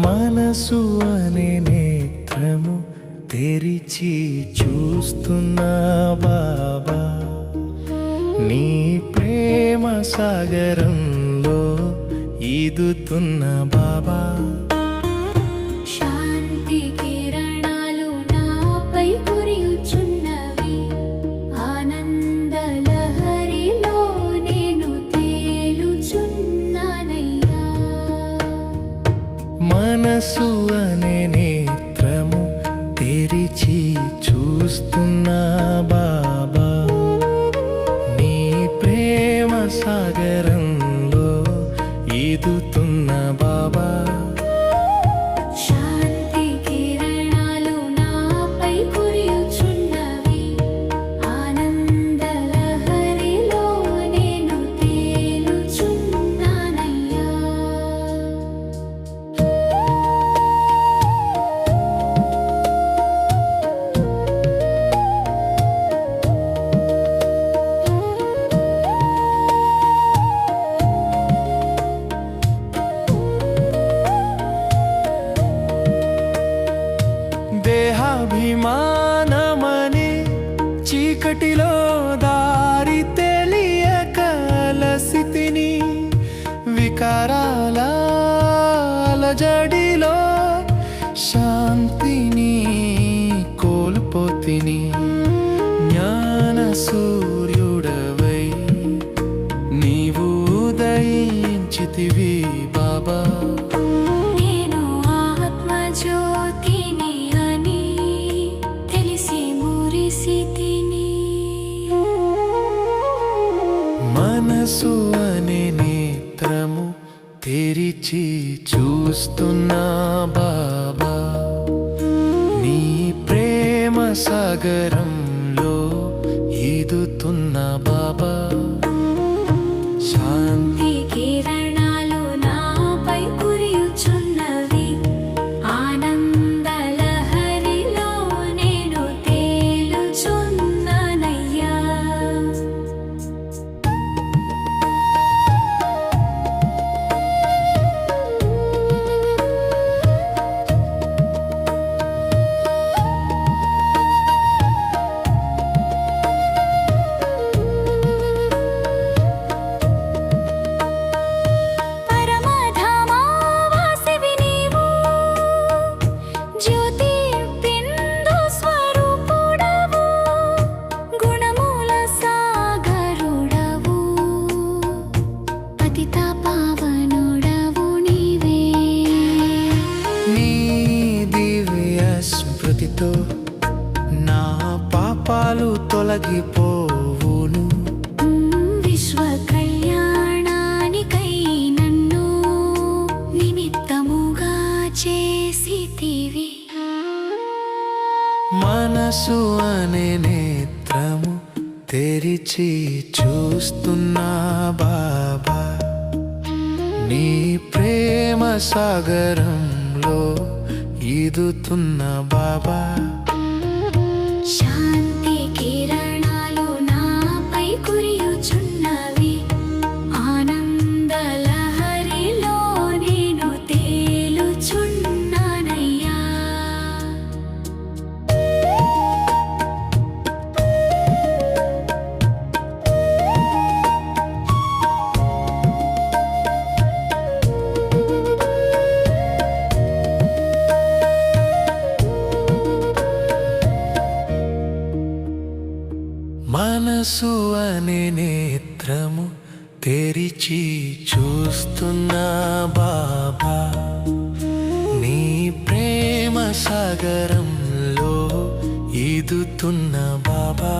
మనసు అనే నేత్రము తెరిచి చూస్తున్నా బాబా, నీ ప్రేమ సాగరంలో ఈదుతున్న బాబా. శాంతి కిరణాలు నాపై కురియుచున్నవి, ఆనంద లహరిలో నేను తేలుచున్నానయ్యా. మనసు అనే నేత్రము తెరిచి చూస్తున్నా బాబా, నీ ప్రేమ సాగరంలో ఈదుతున్న బాబా. శాంతి కిరణాలు నాపై కురియుచున్నవి, ఆనంద లహరిలో నేను తేలుచున్నానయ్యా. దేహాభిమానమని చీకటిలో దారి తెలియక అలసితిని, వికారాల అలజడిలో శాంతిని కోల్పోతిని. జ్ఞాన సూర్యుడవై నీవు ఉదయించితివి బాబా, నేను ఆత్మజ్యోతిని అని తెలిసి మురిసితిని. మనసు అనే నేత్రము తెరిచి చూస్తున్నా బాబా, నీ ప్రేమ సాగరంలో ఈదుతున్న బాబా. శాంతి శాంతి కిరణాలు నాపై కురియుచున్నవి, ఆనంద లహరిలో నేను తేలుచున్నానయ్యా. పరమధామావాసివి నీవు, జ్యోతి బిందు స్వరూపుడవు, గుణముల సాగరుడవు, పతిత పావనుడవు నీవే. నీ దివ్య స్మృతితో నా పాపాలు తొలగిపోవును. విశ్వ కళ్యాణానికై నన్ను నిమిత్తముగా చేసితివి. మనసు అనే నేత్రము తెరిచి చూస్తున్నా బాబా, నీ ప్రేమ సాగరంలో ఈదుతున్న బాబా. శాంతి కిరణాలు నాపై కురియుచున్నవి, ఆనంద లహరిలో నేను తేలుచున్నానయ్యా. మనసు అనే నేత్రము తెరిచి చూస్తున్నా బాబా, నీ ప్రేమ సాగరంలో ఈదుతున్న బాబా.